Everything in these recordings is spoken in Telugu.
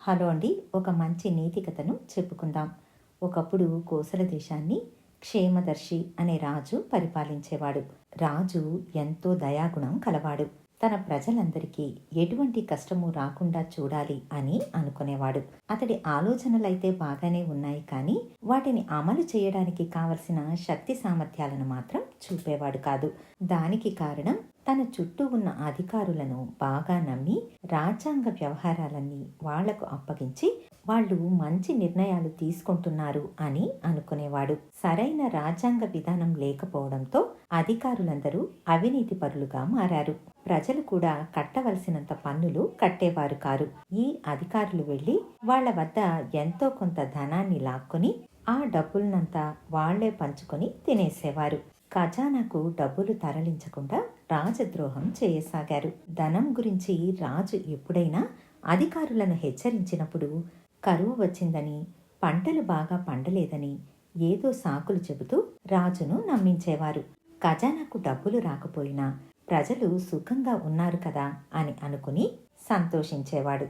హలో అండి. ఒక మంచి నీతి కథను చెప్పుకుందాం. ఒకప్పుడు కోసల దేశాన్ని క్షేమదర్శి అనే రాజు పరిపాలించేవాడు. రాజు ఎంతో దయాగుణం కలవాడు. తన ప్రజలందరికీ ఎటువంటి కష్టము రాకుండా చూడాలి అని అనుకునేవాడు. అతడి ఆలోచనలైతే బాగానే ఉన్నాయి, కానీ వాటిని అమలు చేయడానికి కావలసిన శక్తి సామర్థ్యాలను మాత్రం చూపేవాడు కాదు. దానికి కారణం తన చుట్టూ ఉన్న అధికారులను బాగా నమ్మి రాజ్యాంగ వ్యవహారాలన్నీ వాళ్లకు అప్పగించి వాళ్ళు మంచి నిర్ణయాలు తీసుకుంటున్నారు అని అనుకునేవాడు. సరైన రాజ్యాంగ విధానం లేకపోవడంతో అధికారులందరూ అవినీతి పరులుగా మారారు. ప్రజలు కూడా కట్టవలసినంత పన్నులు కట్టేవారు కారు. ఈ అధికారులు వెళ్లి వాళ్ల వద్ద ఎంతో కొంత ధనాన్ని లాక్కొని ఆ డబ్బులనంతా వాళ్లే పంచుకొని తినేసేవారు. ఖజానాకు డబ్బులు తరలించకుండా రాజద్రోహం చేయసాగారు. ధనం గురించి రాజు ఎప్పుడైనా అధికారులను హెచ్చరించినప్పుడు కరువు వచ్చిందని, పంటలు బాగా పండలేదని ఏదో సాకులు చెబుతూ రాజును నమ్మించేవారు. ఖజానాకు డబ్బులు రాకపోయినా ప్రజలు సుఖంగా ఉన్నారు కదా అని అనుకుని సంతోషించేవాడు.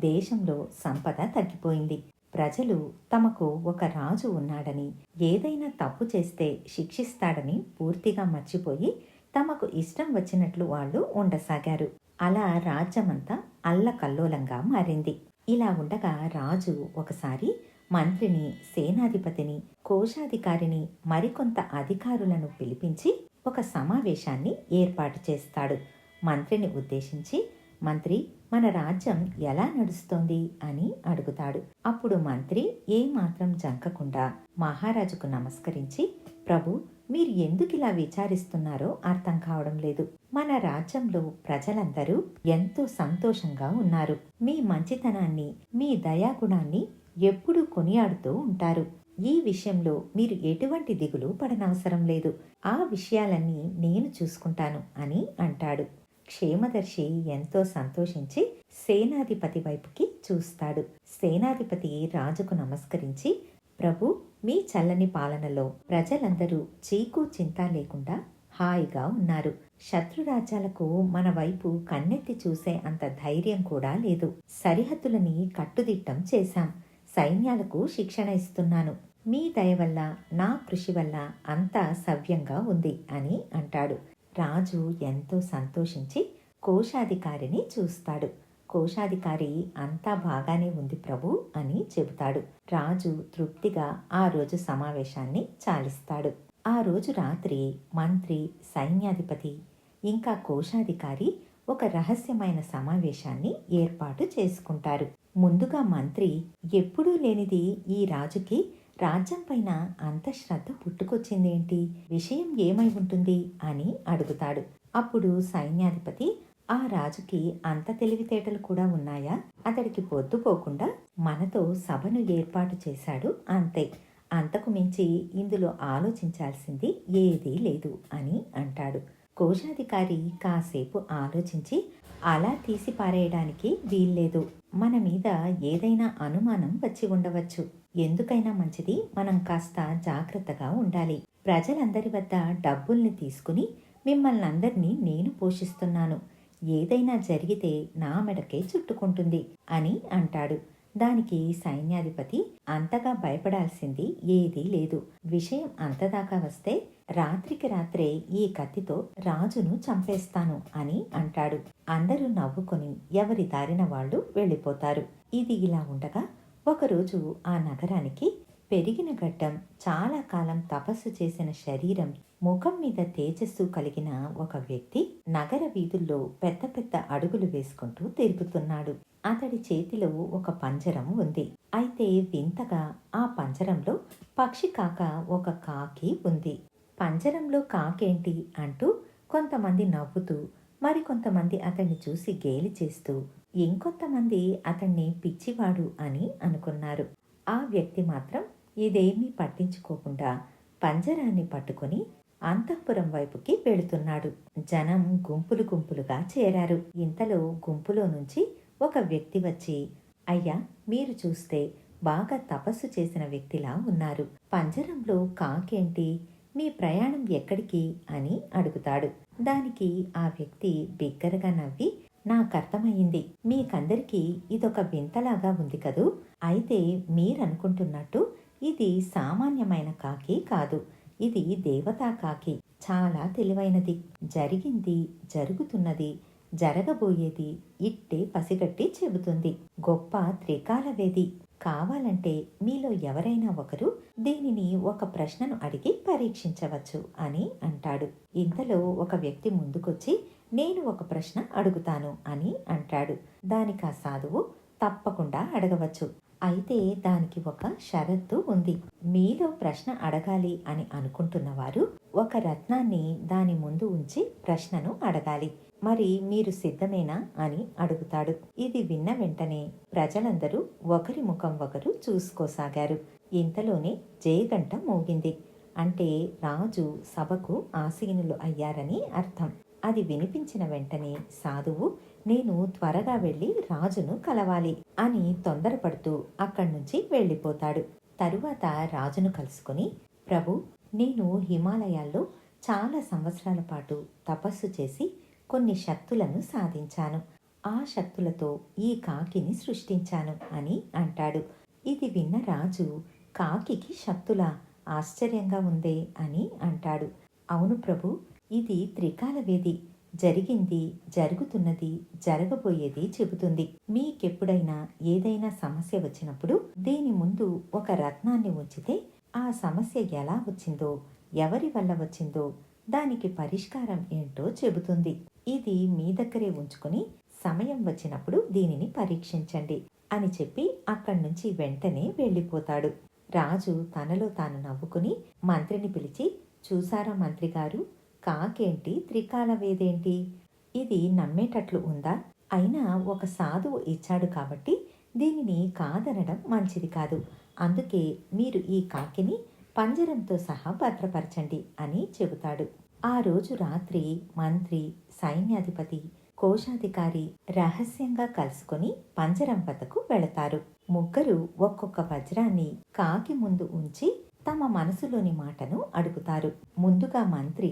దేశంలో సంపద తగ్గిపోయింది. ప్రజలు తమకు ఒక రాజు ఉన్నాడని, ఏదైనా తప్పు చేస్తే శిక్షిస్తాడని పూర్తిగా మర్చిపోయి తమకు ఇష్టం వచ్చినట్లు వాళ్ళు ఉండసాగారు. అలా రాజ్యమంతా అల్లకల్లోలంగా మారింది. ఇలా ఉండగా రాజు ఒకసారి మంత్రిని, సేనాధిపతిని, కోశాధికారిని, మరికొంత అధికారులను పిలిపించి ఒక సమావేశాన్ని ఏర్పాటు చేస్తాడు. మంత్రిని ఉద్దేశించి, మంత్రి, మన రాజ్యం ఎలా నడుస్తోంది అని అడుగుతాడు. అప్పుడు మంత్రి ఏమాత్రం జంకకుండా మహారాజుకు నమస్కరించి, ప్రభు, మీరు ఎందుకిలా విచారిస్తున్నారో అర్థం కావడం లేదు. మన రాజ్యంలో ప్రజలందరూ ఎంతో సంతోషంగా ఉన్నారు. మీ మంచితనాన్ని, మీ దయాగుణాన్ని ఎప్పుడూ కొనియాడుతూ ఉంటారు. ఈ విషయంలో మీరు ఎటువంటి దిగులు పడనవసరం లేదు. ఆ విషయాలన్నీ నేను చూసుకుంటాను అని అంటాడు. క్షేమదర్శి ఎంతో సంతోషించి సేనాధిపతి వైపుకి చూస్తాడు. సేనాధిపతి రాజుకు నమస్కరించి, ప్రభు, మీ చల్లని పాలనలో ప్రజలందరూ చీకు చింత లేకుండా హాయిగా ఉన్నారు. శత్రురాజ్యాలకు మన వైపు కన్నెత్తి చూసే అంత ధైర్యం కూడా లేదు. సరిహద్దులని కట్టుదిట్టం చేశాం. సైన్యాలకు శిక్షణ ఇస్తున్నాను. మీ దయ వల్ల, నా కృషి వల్ల అంతా సవ్యంగా ఉంది అని అంటాడు. రాజు ఎంతో సంతోషించి కోశాధికారిని చూస్తాడు. కోశాధికారి అంతా బాగానే ఉంది ప్రభు అని చెబుతాడు. రాజు తృప్తిగా ఆ రోజు సమావేశాన్ని చాలిస్తాడు. ఆ రోజు రాత్రి మంత్రి, సైన్యాధిపతి ఇంకా కోశాధికారి ఒక రహస్యమైన సమావేశాన్ని ఏర్పాటు చేసుకుంటారు. ముందుగా మంత్రి, ఎప్పుడూ లేనిది ఈ రాజుకి రాజ్యం పైన అంత శ్రద్ధ పుట్టుకొచ్చిందేంటి? విషయం ఏమై ఉంటుంది అని అడుగుతాడు. అప్పుడు సైన్యాధిపతి, ఆ రాజుకి అంత తెలివితేటలు కూడా ఉన్నాయా? అతడికి పొద్దుపోకుండా మనతో సభను ఏర్పాటు చేశాడు, అంతే. అంతకు మించి ఇందులో ఆలోచించాల్సింది ఏదీ లేదు అని అంటాడు. కోశాధికారి కాసేపు ఆలోచించి, అలా తీసి పారేయడానికి వీల్లేదు. మన మీద ఏదైనా అనుమానం వచ్చి ఉండవచ్చు. ఎందుకైనా మంచిది మనం కాస్త జాగ్రత్తగా ఉండాలి. ప్రజలందరి వద్ద డబ్బుల్ని తీసుకుని మిమ్మల్ని అందరినీ నేను పోషిస్తున్నాను. ఏదైనా జరిగితే నా మెడకే చుట్టుకుంటుంది అని అంటాడు. దానికి సైన్యాధిపతి, అంతగా భయపడాల్సింది ఏదీ లేదు. విషయం అంతదాకా వస్తే రాత్రికి రాత్రే ఈ కత్తితో రాజును చంపేస్తాను అని అంటాడు. అందరూ నవ్వుకొని ఎవరి దారిన వాళ్ళు వెళ్ళిపోతారు. ఇది ఇలా ఉండగా ఒకరోజు ఆ నగరానికి పెరిగిన గడ్డం, చాలా కాలం తపస్సు చేసిన శరీరం, ముఖం మీద తేజస్సు కలిగిన ఒక వ్యక్తి నగర వీధుల్లో పెద్ద పెద్ద అడుగులు వేసుకుంటూ తిరుగుతున్నాడు. అతడి చేతిలో ఒక పంజరం ఉంది. అయితే వింతగా ఆ పంజరంలో పక్షి కాక ఒక కాకి ఉంది. పంజరంలో కాకేంటి అంటూ కొంతమంది నవ్వుతూ, మరికొంతమంది అతన్ని చూసి గేలి చేస్తూ, ఇంకొంతమంది అతన్ని పిచ్చివాడు అని అనుకున్నారు. ఆ వ్యక్తి మాత్రం ఇదేమీ పట్టించుకోకుండా పంజరాన్ని పట్టుకుని అంతఃపురం వైపుకి వెళుతున్నాడు. జనం గుంపులు గుంపులుగా చేరారు. ఇంతలో గుంపులో నుంచి ఒక వ్యక్తి వచ్చి, అయ్యా, మీరు చూస్తే బాగా తపస్సు చేసిన వ్యక్తిలా ఉన్నారు. పంజరంలో కాకేంటి? మీ ప్రయాణం ఎక్కడికి అని అడుగుతాడు. దానికి ఆ వ్యక్తి బిగ్గరగా నవ్వి, నాకర్థమయ్యింది. మీకందరికీ ఇదొక వింతలాగా ఉంది కదూ! అయితే మీరనుకుంటున్నట్టు ఇది సామాన్యమైన కాకి కాదు. ఇది దేవతా కాకి. చాలా తెలివైనది. జరిగింది, జరుగుతున్నది, జరగబోయేది ఇట్టే పసిగట్టి చెబుతుంది. గొప్ప త్రికాలవేది. కావాలంటే మీలో ఎవరైనా ఒకరు దీనిని ఒక ప్రశ్నను అడిగి పరీక్షించవచ్చు అని అంటాడు. ఇంతలో ఒక వ్యక్తి ముందుకొచ్చి నేను ఒక ప్రశ్న అడుగుతాను అని అంటాడు. దానికా సాధువు తప్పకుండా అడగవచ్చు. అయితే దానికి ఒక షరతు ఉంది. మీలో ప్రశ్న అడగాలి అని అనుకుంటున్నవారు ఒక రత్నాన్ని దాని ముందు ఉంచి ప్రశ్నను అడగాలి. మరి మీరు సిద్ధమేనా అని అడుగుతాడు. ఇది విన్న వెంటనే ప్రజలందరూ ఒకరి ముఖం ఒకరు చూసుకోసాగారు. ఇంతలోనే జయగంట మోగింది. అంటే రాజు సభకు ఆసీనులు అయ్యారని అర్థం. అది వినిపించిన వెంటనే సాధువు నేను త్వరగా వెళ్ళి రాజును కలవాలి అని తొందరపడుతూ అక్కడి నుంచి వెళ్ళిపోతాడు. తరువాత రాజును కలుసుకొని, ప్రభు, నేను హిమాలయాల్లో చాలా సంవత్సరాల పాటు తపస్సు చేసి కొన్ని శక్తులను సాధించాను. ఆ శక్తులతో ఈ కాకిని సృష్టించాను అని అంటాడు. ఇది విన్న రాజు కాకికి శక్తులా? ఆశ్చర్యంగా ఉందే అని అంటాడు. అవును ప్రభు, ఇది త్రికాలవేది. జరిగింది, జరుగుతున్నది, జరగబోయేది చెబుతుంది. మీకెప్పుడైనా ఏదైనా సమస్య వచ్చినప్పుడు దీని ముందు ఒక రత్నాన్ని ఉంచితే ఆ సమస్య ఎలా వచ్చిందో, ఎవరి వల్ల వచ్చిందో, దానికి పరిష్కారం ఏంటో చెబుతుంది. ఇది మీ దగ్గరే ఉంచుకుని సమయం వచ్చినప్పుడు దీనిని పరీక్షించండి అని చెప్పి అక్కడి నుంచి వెంటనే వెళ్ళిపోతాడు. రాజు తనలో తాను నవ్వుకుని మంత్రిని పిలిచి, చూసారా మంత్రి గారు, కాకేంటి త్రికాలవేదేంటి? ఇది నమ్మేటట్లు ఉందా? అయినా ఒక సాధువు ఇచ్చాడు కాబట్టి దీనిని కాదనడం మంచిది కాదు. అందుకే మీరు ఈ కాకిని పంజరంతో సహా భద్రపరచండి అని చెబుతాడు. ఆ రోజు రాత్రి మంత్రి, సైన్యాధిపతి, కోశాధికారి రహస్యంగా కలుసుకొని పంజరం వద్దకు వెళతారు. ముగ్గురు ఒక్కొక్క వజ్రాన్ని కాకి ముందు ఉంచి తమ మనసులోని మాటను అడుగుతారు. ముందుగా మంత్రి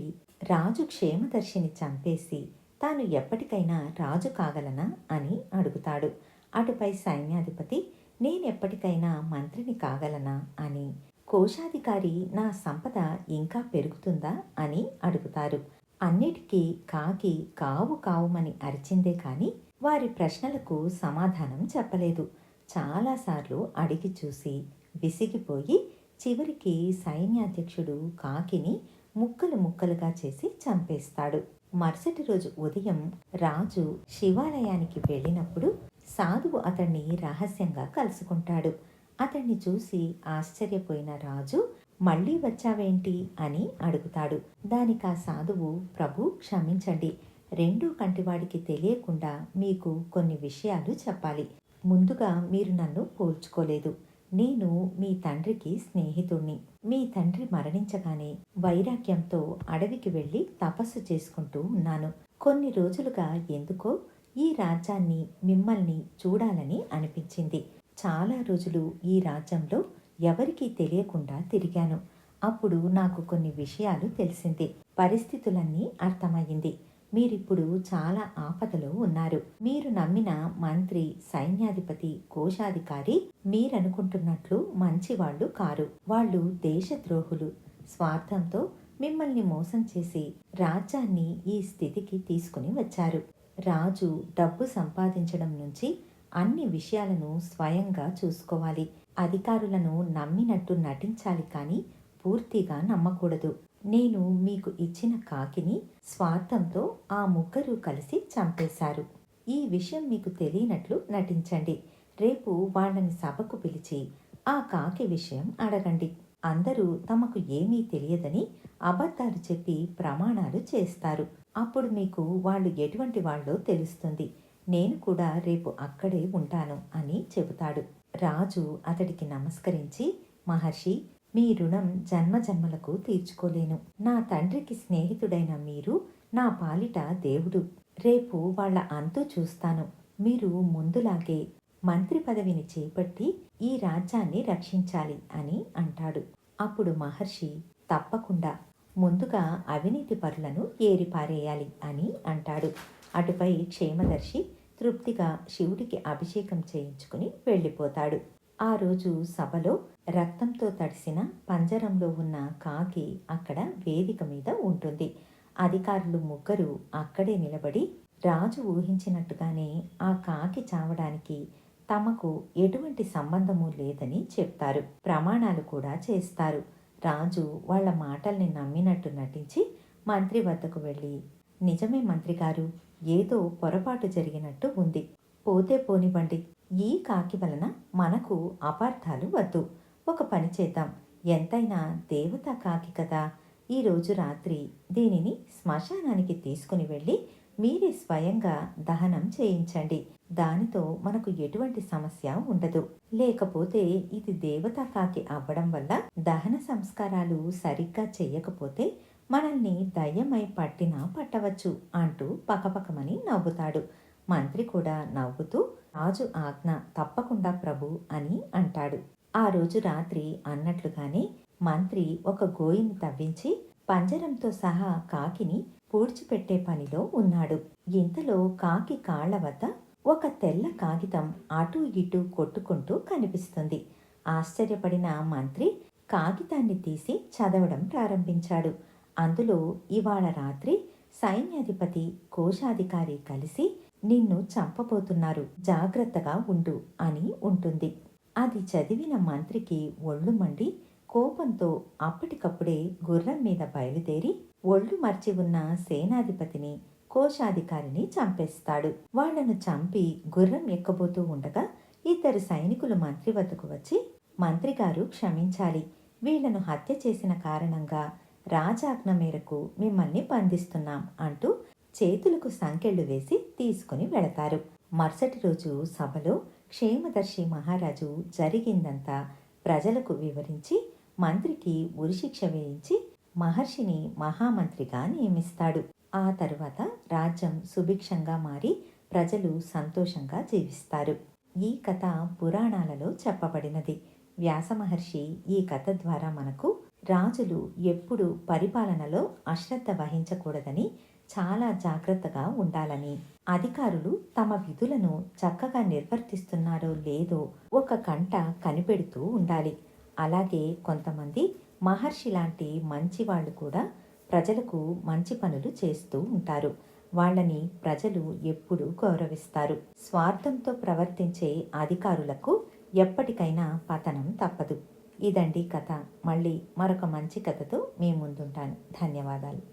రాజు క్షేమదర్శిని చంపేసి తాను ఎప్పటికైనా రాజు కాగలనా అని అడుగుతాడు. అటుపై సైన్యాధిపతి నేనెప్పటికైనా మంత్రిని కాగలనా అని, కోశాధికారి నా సంపద ఇంకా పెరుగుతుందా అని అడుగుతారు. అన్నిటికీ కాకి కావు కావుమని అరిచిందే కాని వారి ప్రశ్నలకు సమాధానం చెప్పలేదు. చాలాసార్లు అడిగి చూసి విసిగిపోయి చివరికి సైన్యాధ్యక్షుడు కాకిని ముక్కలు ముక్కలుగా చేసి చంపేస్తాడు. మరుసటి రోజు ఉదయం రాజు శివాలయానికి వెళ్ళినప్పుడు సాధువు అతన్ని రహస్యంగా కలుసుకుంటాడు. అతన్ని చూసి ఆశ్చర్యపోయిన రాజు మళ్ళీ వచ్చావేంటి అని అడుగుతాడు. దానికి ఆ సాధువు, ప్రభు క్షమించండి, రెండో కంటివాడికి తెలియకుండా మీకు కొన్ని విషయాలు చెప్పాలి. ముందుగా మీరు నన్ను పోల్చుకోలేదు. నేను మీ తండ్రికి స్నేహితుణ్ణి. మీ తండ్రి మరణించగానే వైరాగ్యంతో అడవికి వెళ్ళి తపస్సు చేసుకుంటూ ఉన్నాను. కొన్ని రోజులుగా ఎందుకో ఈ రాజ్యాన్ని, మిమ్మల్ని చూడాలని అనిపించింది. చాలా రోజులు ఈ రాజ్యంలో ఎవరికీ తెలియకుండా తిరిగాను. అప్పుడు నాకు కొన్ని విషయాలు తెలిసింది. పరిస్థితులన్నీ అర్థమయ్యింది. మీరిప్పుడు చాలా ఆపదలో ఉన్నారు. మీరు నమ్మిన మంత్రి, సైన్యాధిపతి, కోశాధికారి మీరనుకుంటున్నట్లు మంచివాళ్లు కారు. వాళ్ళు దేశద్రోహులు. స్వార్థంతో మిమ్మల్ని మోసం చేసి రాజ్యాన్ని ఈ స్థితికి తీసుకుని వచ్చారు. రాజు డబ్బు సంపాదించడం నుంచి అన్ని విషయాలను స్వయంగా చూసుకోవాలి. అధికారులను నమ్మినట్టు నటించాలి కానీ పూర్తిగా నమ్మకూడదు. నేను మీకు ఇచ్చిన కాకిని స్వార్థంతో ఆ ముగ్గురు కలిసి చంపేశారు. ఈ విషయం మీకు తెలియనట్లు నటించండి. రేపు వాళ్ళని సభకు పిలిచి ఆ కాకి విషయం అడగండి. అందరూ తమకు ఏమీ తెలియదని అబద్ధాలు చెప్పి ప్రమాణాలు చేస్తారు. అప్పుడు మీకు వాళ్ళు ఎటువంటి వాళ్ళో తెలుస్తుంది. నేను కూడా రేపు అక్కడే ఉంటాను అని చెబుతాడు. రాజు అతడికి నమస్కరించి, మహర్షి, మీ రుణం జన్మజన్మలకు తీర్చుకోలేను. నా తండ్రికి స్నేహితుడైన మీరు నా పాలిట దేవుడు. రేపు వాళ్ళ అంతు చూస్తాను. మీరు ముందులాగే మంత్రి పదవిని చేపట్టి ఈ రాజ్యాన్ని రక్షించాలి అని అంటాడు. అప్పుడు మహర్షి, తప్పకుండా, ముందుగా అవినీతి పరులను ఏరిపారేయాలి అని అంటాడు. అటుపై క్షేమదర్శి తృప్తిగా శివుడికి అభిషేకం చేయించుకుని వెళ్ళిపోతాడు. ఆ రోజు సభలో రక్తంతో తడిసిన పంజరంలో ఉన్న కాకి అక్కడ వేదిక మీద ఉంటుంది. అధికారులు ముగ్గురు అక్కడే నిలబడి రాజు ఊహించినట్టుగానే ఆ కాకి చావడానికి తమకు ఎటువంటి సంబంధము లేదని చెప్తారు. ప్రమాణాలు కూడా చేస్తారు. రాజు వాళ్ళ మాటల్ని నమ్మినట్టు నటించి మంత్రి వద్దకు వెళ్ళి, నిజమే మంత్రి గారు, ఏదో పొరపాటు జరిగినట్టు ఉంది. పోతే పోనివ్వండి. ఈ కాకి వలన మనకు అపార్థాలు వద్దు. ఒక పని చేద్దాం. ఎంతైనా దేవతా కాకి కదా. ఈరోజు రాత్రి దీనిని శ్మశానానికి తీసుకుని వెళ్ళి మీరే స్వయంగా దహనం చేయించండి. దానితో మనకు ఎటువంటి సమస్య ఉండదు. లేకపోతే ఇది దేవతా కాకి అవ్వడం వల్ల దహన సంస్కారాలు సరిగ్గా చెయ్యకపోతే మనల్ని దయ్యమై పట్టినా పట్టవచ్చు అంటూ పకపకమని నవ్వుతాడు. మంత్రి కూడా నవ్వుతూ, రాజు ఆజ్ఞ తప్పకుండా ప్రభు అని అంటాడు. ఆ రోజు రాత్రి అన్నట్లుగానే మంత్రి ఒక గోయిని తవ్వించి పంజరంతో సహా కాకిని పూడ్చిపెట్టే పనిలో ఉన్నాడు. ఇంతలో కాకి కాళ్ల వద్ద ఒక తెల్ల కాగితం అటూ ఇటూ కొట్టుకుంటూ కనిపిస్తుంది. ఆశ్చర్యపడిన మంత్రి కాగితాన్ని తీసి చదవడం ప్రారంభించాడు. అందులో ఇవాళ రాత్రి సైన్యాధిపతి, కోశాధికారి కలిసి నిన్ను చంపబోతున్నారు, జాగ్రత్తగా ఉండు అని ఉంటుంది. అది చదివిన మంత్రికి ఒళ్ళు మండి కోపంతో అప్పటికప్పుడే గుర్రం మీద బయలుదేరి ఒళ్ళు మర్చి ఉన్న సేనాధిపతిని, కోశాధికారిని చంపేస్తాడు. వాళ్లను చంపి గుర్రం ఎక్కబోతూ ఉండగా ఇద్దరు సైనికులు మంత్రి వద్దకు వచ్చి, మంత్రిగారు క్షమించాలి, వీళ్లను హత్య చేసిన కారణంగా రాజాజ్ఞ మేరకు మిమ్మల్ని బంధిస్తున్నాం అంటూ చేతులకు సంకెళ్లు వేసి తీసుకుని వెళతారు. మరుసటి రోజు సభలో క్షేమదర్శి మహారాజు జరిగిందంతా ప్రజలకు వివరించి మంత్రికి ఉరిశిక్ష వేయించి మహర్షిని మహామంత్రిగా నియమిస్తాడు. ఆ తరువాత రాజ్యం సుభిక్షంగా మారి ప్రజలు సంతోషంగా జీవిస్తారు. ఈ కథ పురాణాలలో చెప్పబడినది. వ్యాస మహర్షి ఈ కథ ద్వారా మనకు రాజులు ఎప్పుడు పరిపాలనలో అశ్రద్ధ వహించకూడదని, చాలా జాగ్రత్తగా ఉండాలని, అధికారులు తమ విధులను చక్కగా నిర్వర్తిస్తున్నారో లేదో ఒక కంట కనిపెడుతూ ఉండాలి. అలాగే కొంతమంది మహర్షి లాంటి మంచి వాళ్ళు కూడా ప్రజలకు మంచి పనులు చేస్తూ ఉంటారు. వాళ్ళని ప్రజలు ఎప్పుడూ గౌరవిస్తారు. స్వార్థంతో ప్రవర్తించే అధికారులకు ఎప్పటికైనా పతనం తప్పదు. ఇదండి కథ. మళ్ళీ మరొక మంచి కథతో మీ ముందుంటాను. ధన్యవాదాలు.